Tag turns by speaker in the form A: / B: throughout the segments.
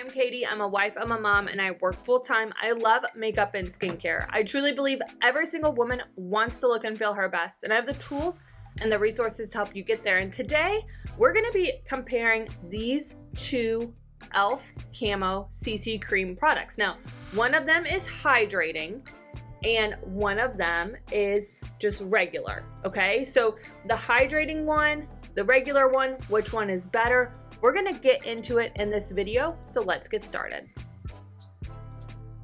A: I'm Katie, I'm a wife, I'm a mom, and I work full-time. I love makeup and skincare. I truly believe every single woman wants to look and feel her best, and I have the tools and the resources to help you get there. And today, we're gonna be comparing these two e.l.f. Camo CC Cream products. Now, one of them is hydrating, and one of them is just regular, okay? So the hydrating one, the regular one, which one is better? We're gonna get into it in this video, so let's get started.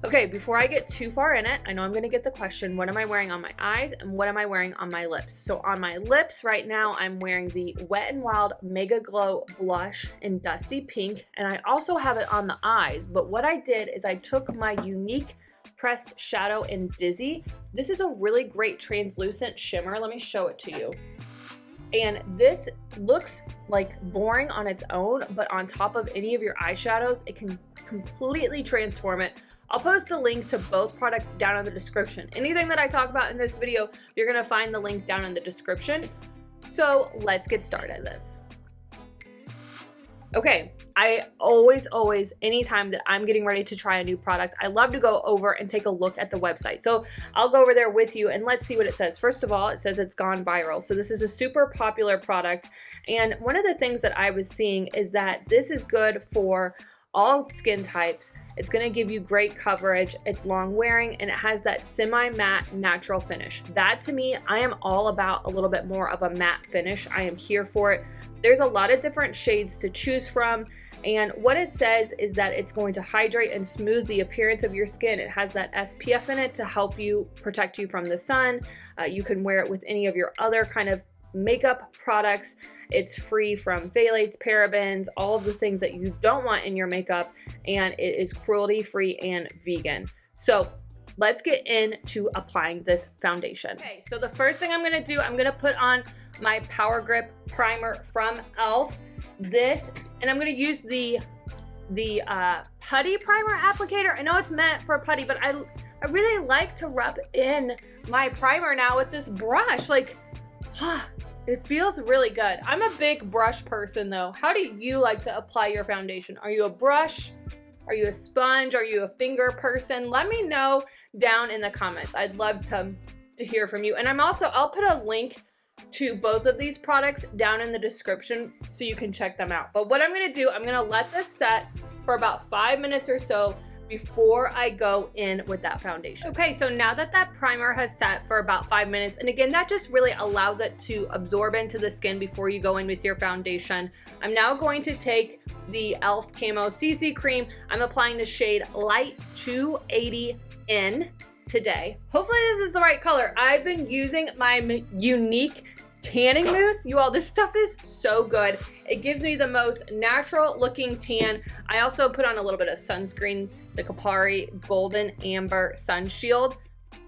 A: Okay, before I get too far in it, I know I'm gonna get the question, what am I wearing on my eyes and what am I wearing on my lips? So on my lips right now, I'm wearing the Wet n Wild Mega Glow Blush in Dusty Pink, and I also have it on the eyes, but what I did is I took my Unique Pressed Shadow in Dizzy. This is a really great translucent shimmer. Let me show it to you. And this looks like boring on its own, but on top of any of your eyeshadows, it can completely transform it. I'll post a link to both products down in the description. Anything that I talk about in this video, you're gonna find the link down in the description. So let's get started this. Okay, I always, anytime that I'm getting ready to try a new product, I love to go over and take a look at the website. So I'll go over there with you and let's see what it says. First of all, it says it's gone viral. So this is a super popular product. And one of the things that I was seeing is that this is good for all skin types. It's gonna give you great coverage, it's long wearing, and it has that semi-matte natural finish. That to me, I am all about a little bit more of a matte finish. I am here for it. There's a lot of different shades to choose from, and what it says is that it's going to hydrate and smooth the appearance of your skin. It has that SPF in it to help you protect you from the sun. You can wear it with any of your other kind of makeup products. It's free from phthalates, parabens, all of the things that you don't want in your makeup, and it is cruelty-free and vegan. So let's get into applying this foundation. Okay, so the first thing I'm gonna do, I'm gonna put on my Power Grip Primer from e.l.f. This, and I'm gonna use the putty primer applicator. I know it's meant for putty, but I really like to rub in my primer now with this brush. Like, it feels really good. I'm a big brush person though. How do you like to apply your foundation? Are you a brush? Are you a sponge? Are you a finger person? Let me know down in the comments. I'd love to hear from you. And I'll put a link to both of these products down in the description so you can check them out. But what I'm gonna do, I'm gonna let this set for about 5 minutes or so before I go in with that foundation. Okay, so now that that primer has set for about 5 minutes, and again, that just really allows it to absorb into the skin before you go in with your foundation, I'm now going to take the e.l.f. Camo CC Cream. I'm applying the shade Light 280 in today. Hopefully this is the right color. I've been using my Unique tanning mousse. You all, this stuff is so good. It gives me the most natural looking tan. I also put on a little bit of sunscreen, the Kapari Golden Amber Sun Shield.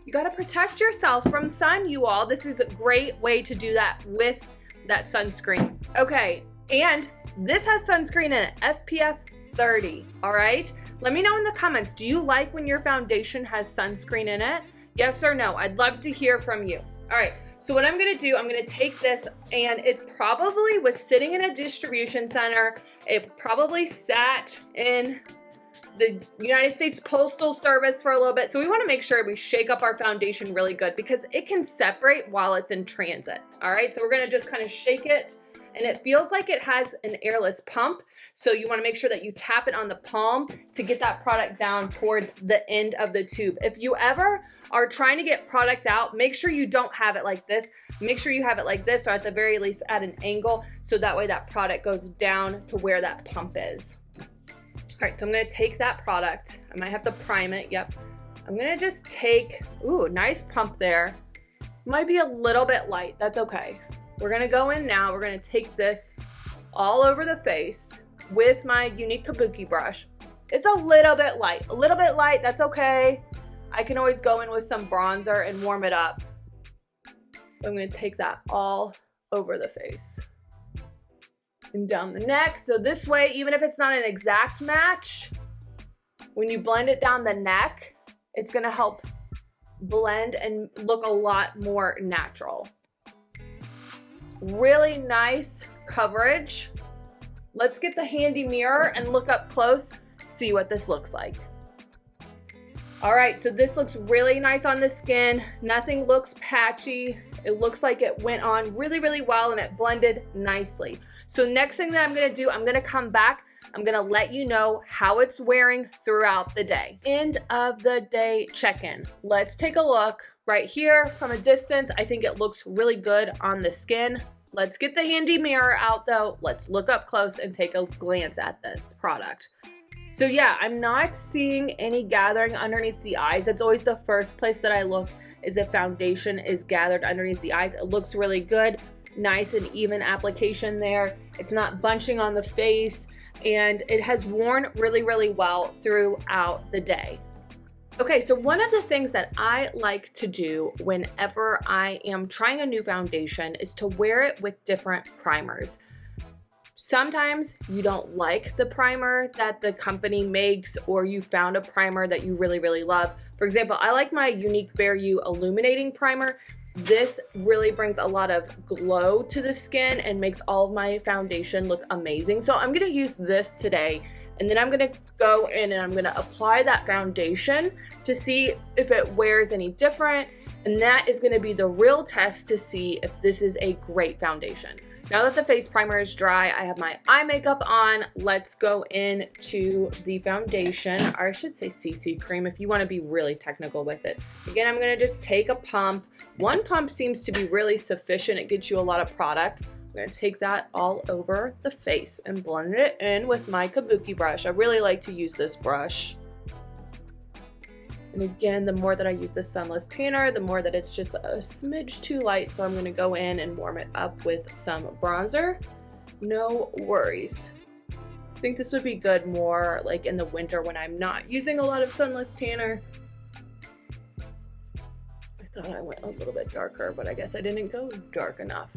A: You gotta protect yourself from sun, you all. This is a great way to do that with that sunscreen. Okay, and this has sunscreen in it, SPF 30, all right? Let me know in the comments, do you like when your foundation has sunscreen in it? Yes or no? I'd love to hear from you. All right, so what I'm gonna do, I'm gonna take this, and it probably was sitting in a distribution center. It probably sat in the United States Postal Service for a little bit. So we wanna make sure we shake up our foundation really good because it can separate while it's in transit. All right, so we're gonna just kind of shake it, and it feels like it has an airless pump. So you wanna make sure that you tap it on the palm to get that product down towards the end of the tube. If you ever are trying to get product out, make sure you don't have it like this. Make sure you have it like this, or at the very least at an angle, so that way that product goes down to where that pump is. All right, so I'm gonna take that product. I might have to prime it, yep. I'm gonna just take, ooh, nice pump there. Might be a little bit light, that's okay. We're gonna go in now, we're gonna take this all over the face with my Unique Kabuki brush. It's a little bit light, that's okay. I can always go in with some bronzer and warm it up. I'm gonna take that all over the face. And down the neck, so this way, even if it's not an exact match, when you blend it down the neck, it's gonna help blend and look a lot more natural. Really nice coverage. Let's get the handy mirror and look up close. see what this looks like. All right, so this looks really nice on the skin. Nothing looks patchy. It looks like it went on really, really well and it blended nicely. So next thing that I'm gonna do, I'm gonna come back. I'm gonna let you know how it's wearing throughout the day. End of the day check-in. Let's take a look right here from a distance. I think it looks really good on the skin. Let's get the handy mirror out though. Let's look up close and take a glance at this product. So yeah, I'm not seeing any gathering underneath the eyes. That's always the first place that I look, is if foundation is gathered underneath the eyes. It looks really good. Nice and even application there. It's not bunching on the face, and it has worn really, really well throughout the day. Okay, so one of the things that I like to do whenever I am trying a new foundation is to wear it with different primers. Sometimes you don't like the primer that the company makes, or you found a primer that you really, really love. For example, I like my Unique Bare You Illuminating Primer. This really brings a lot of glow to the skin and makes all of my foundation look amazing. So I'm gonna use this today, and then I'm gonna go in and I'm gonna apply that foundation to see if it wears any different. And that is gonna be the real test to see if this is a great foundation. Now that the face primer is dry, I have my eye makeup on. Let's go into the foundation, or I should say CC cream if you want to be really technical with it. Again, I'm going to just take a pump. One pump seems to be really sufficient. It gets you a lot of product. I'm going to take that all over the face and blend it in with my kabuki brush. I really like to use this brush. And again, the more that I use the Sunless Tanner, the more that it's just a smidge too light. So I'm gonna go in and warm it up with some bronzer. No worries. I think this would be good more like in the winter when I'm not using a lot of Sunless Tanner. I thought I went a little bit darker, but I guess I didn't go dark enough.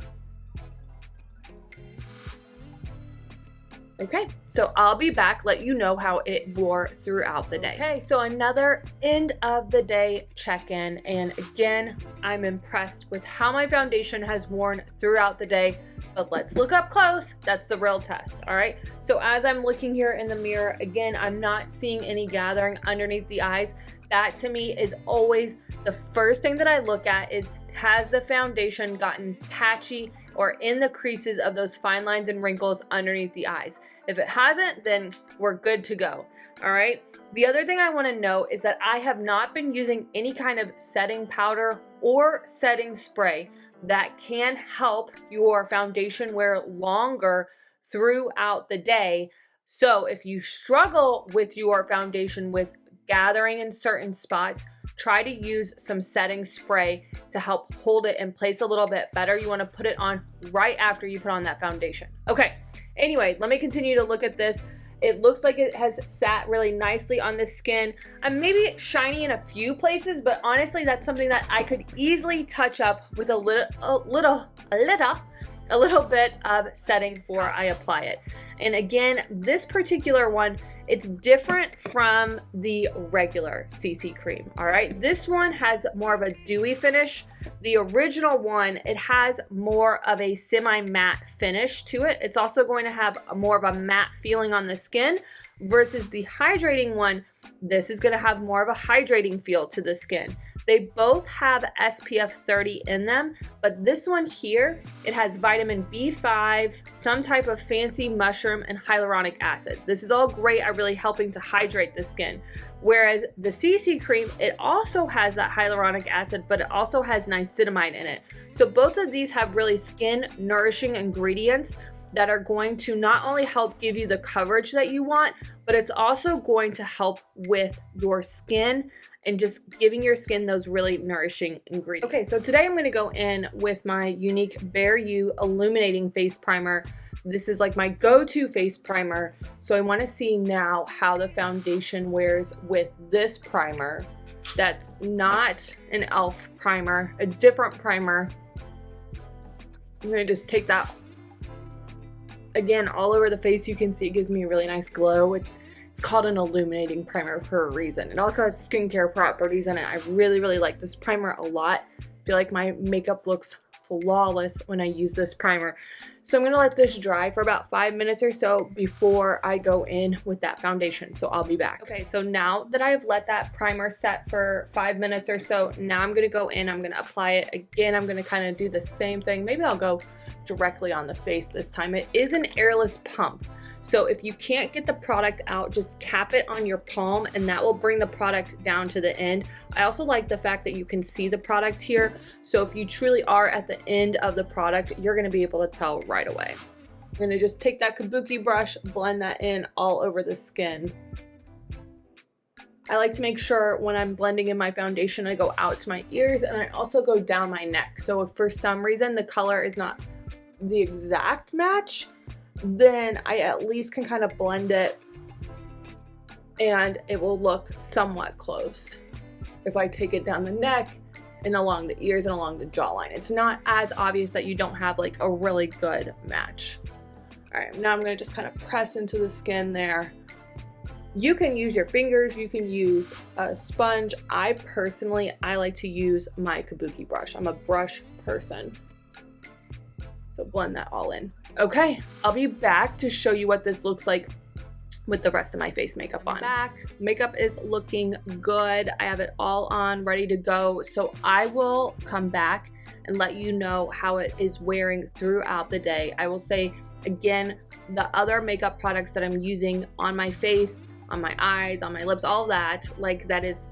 A: Okay, so I'll be back, let you know how it wore throughout the day. Okay, so another end of the day check-in, and again, I'm impressed with how my foundation has worn throughout the day, but let's look up close. That's the real test, all right? So as I'm looking here in the mirror, again, I'm not seeing any gathering underneath the eyes. That to me is always the first thing that I look at, is has the foundation gotten patchy or in the creases of those fine lines and wrinkles underneath the eyes. If it hasn't, then we're good to go, all right? The other thing I wanna note is that I have not been using any kind of setting powder or setting spray that can help your foundation wear longer throughout the day. So if you struggle with your foundation with gathering in certain spots, try to use some setting spray to help hold it in place a little bit better. You want to put it on right after you put on that foundation. Okay, anyway, let me continue to look at this. It looks like it has sat really nicely on the skin. I'm maybe shiny in a few places, but honestly, that's something that I could easily touch up with a little bit of setting before I apply it. And again, this particular one, it's different from the regular CC cream, all right? This one has more of a dewy finish. The original one, it has more of a semi-matte finish to it. It's also going to have more of a matte feeling on the skin versus the hydrating one. This is gonna have more of a hydrating feel to the skin. They both have SPF 30 in them, but this one here, it has vitamin B5, some type of fancy mushroom, and hyaluronic acid. This is all great at really helping to hydrate the skin. Whereas the CC cream, it also has that hyaluronic acid, but it also has niacinamide in it. So both of these have really skin nourishing ingredients that are going to not only help give you the coverage that you want, but it's also going to help with your skin and just giving your skin those really nourishing ingredients. Okay, so today I'm gonna go in with my Unique Bare You Illuminating Face Primer. This is like my go-to face primer. So I wanna see now how the foundation wears with this primer. That's not an e.l.f. primer, a different primer. I'm gonna just take that, again, all over the face. You can see it gives me a really nice glow. It's called an illuminating primer for a reason. It also has skincare properties in it. I really, really like this primer a lot. I feel like my makeup looks flawless when I use this primer. So I'm gonna let this dry for about 5 minutes or so before I go in with that foundation. So I'll be back. Okay, so now that I've let that primer set for 5 minutes or so, now I'm gonna go in, I'm gonna apply it again. I'm gonna kind of do the same thing. Maybe I'll go directly on the face this time. It is an airless pump. So if you can't get the product out, just cap it on your palm and that will bring the product down to the end. I also like the fact that you can see the product here. So if you truly are at the end of the product, you're gonna be able to tell right away. I'm gonna just take that kabuki brush, blend that in all over the skin. I like to make sure when I'm blending in my foundation, I go out to my ears and I also go down my neck. So if for some reason the color is not the exact match, then I at least can kind of blend it and it will look somewhat close. If I take it down the neck and along the ears and along the jawline, it's not as obvious that you don't have like a really good match. All right, now I'm gonna just kind of press into the skin there. You can use your fingers, you can use a sponge. I like to use my kabuki brush. I'm a brush person. So blend that all in. Okay, I'll be back to show you what this looks like with the rest of my face makeup on. Makeup is looking good. I have it all on, ready to go. So I will come back and let you know how it is wearing throughout the day. I will say again, the other makeup products that I'm using on my face, on my eyes, on my lips, all that, like that is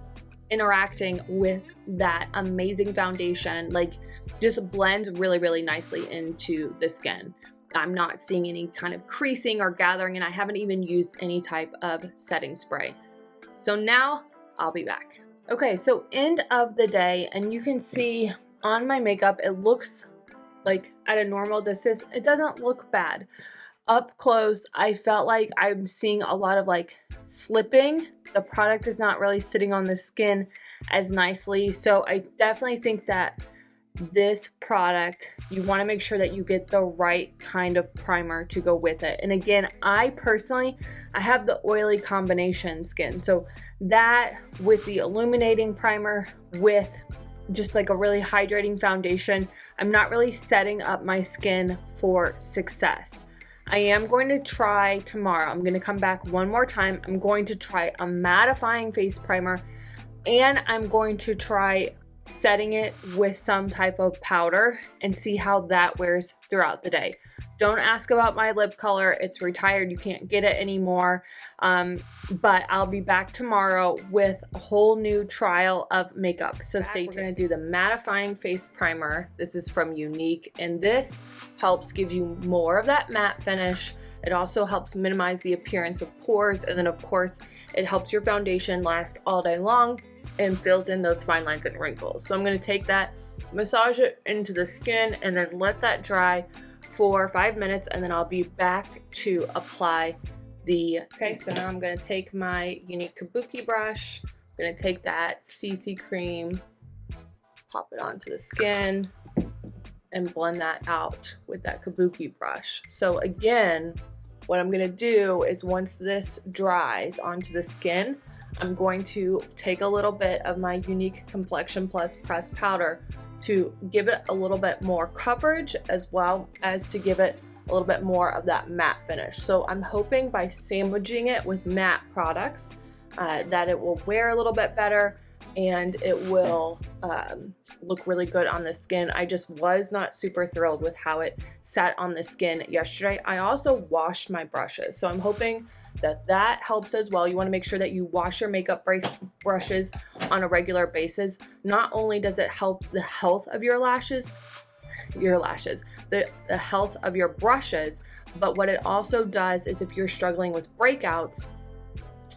A: interacting with that amazing foundation, like just blends really, really nicely into the skin. I'm not seeing any kind of creasing or gathering, and I haven't even used any type of setting spray. So now I'll be back. Okay, so end of the day, and you can see on my makeup, it looks like at a normal distance, it doesn't look bad. Up close, I felt like I'm seeing a lot of like slipping. The product is not really sitting on the skin as nicely. So I definitely think that this product, you want to make sure that you get the right kind of primer to go with it. And again, I have the oily combination skin. So that with the illuminating primer with just like a really hydrating foundation, I'm not really setting up my skin for success. I am going to try tomorrow. I'm going to come back one more time. I'm going to try a mattifying face primer and I'm going to try setting it with some type of powder and see how that wears throughout the day. Don't ask about my lip color. It's retired. You can't get it anymore. But I'll be back tomorrow with a whole new trial of makeup. So stay tuned. We're going to do the mattifying face primer. This is from Unique, and this helps give you more of that matte finish. It also helps minimize the appearance of pores, and then of course it helps your foundation last all day long and fills in those fine lines and wrinkles. So I'm going to take that, massage it into the skin, and then let that dry for 5 minutes, and then I'll be back to apply the Okay, so now I'm going to take my Unique Kabuki brush. I'm going to take that CC cream, pop it onto the skin, and blend that out with that Kabuki brush. So again, what I'm going to do is once this dries onto the skin, I'm going to take a little bit of my Unique Complexion Plus pressed powder to give it a little bit more coverage as well as to give it a little bit more of that matte finish. So I'm hoping by sandwiching it with matte products that it will wear a little bit better and it will look really good on the skin. I just was not super thrilled with how it sat on the skin yesterday. I also washed my brushes, so I'm hoping that that helps as well. You want to make sure that you wash your makeup brushes on a regular basis. Not only does it help the health of your lashes, the health of your brushes, but what it also does is if you're struggling with breakouts,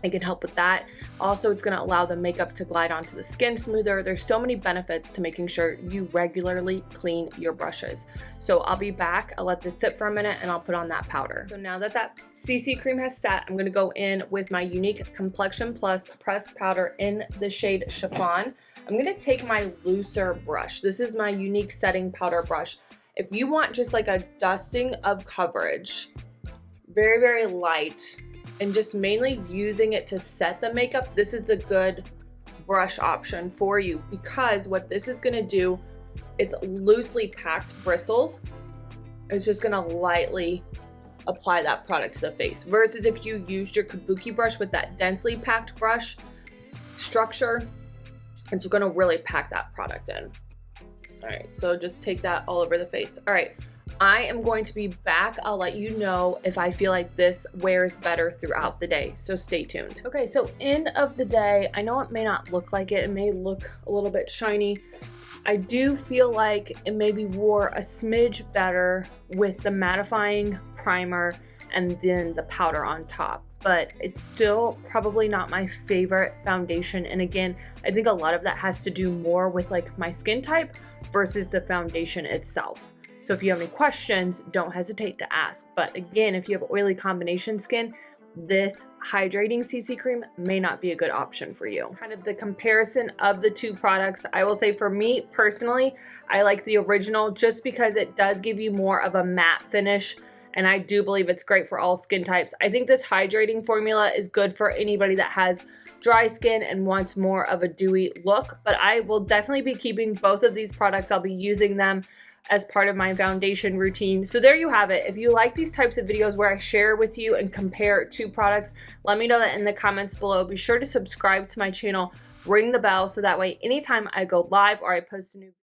A: it can help with that. Also, it's going to allow the makeup to glide onto the skin smoother. There's so many benefits to making sure you regularly clean your brushes. So I'll be back. I'll let this sit for a minute and I'll put on that powder. So now that that CC cream has set, I'm going to go in with my Unique Complexion Plus pressed powder in the shade Chiffon. I'm going to take my looser brush. This is my Unique setting powder brush. If you want just like a dusting of coverage, very, very light, and just mainly using it to set the makeup, this is the good brush option for you, because what this is going to do it's loosely packed bristles, it's just gonna lightly apply that product to the face. Versus if you used your kabuki brush with that densely packed brush structure, it's gonna really pack that product in. All right, so just take that all over the face. All right, I am going to be back. I'll let you know if I feel like this wears better throughout the day, so stay tuned. Okay, so end of the day, I know it may not look like it may look a little bit shiny. I do feel like it maybe wore a smidge better with the mattifying primer and then the powder on top, but it's still probably not my favorite foundation. And again, I think a lot of that has to do more with like my skin type versus the foundation itself. So if you have any questions, don't hesitate to ask. But again, if you have oily combination skin, this hydrating CC cream may not be a good option for you. Kind of the comparison of the two products, I will say for me personally, I like the original just because it does give you more of a matte finish, and I do believe it's great for all skin types. I think this hydrating formula is good for anybody that has dry skin and wants more of a dewy look, but I will definitely be keeping both of these products. I'll be using them as part of my foundation routine. So there you have it. If you like these types of videos where I share with you and compare two products, let me know that in the comments below. Be sure to subscribe to my channel, ring the bell, so that way anytime I go live or I post a new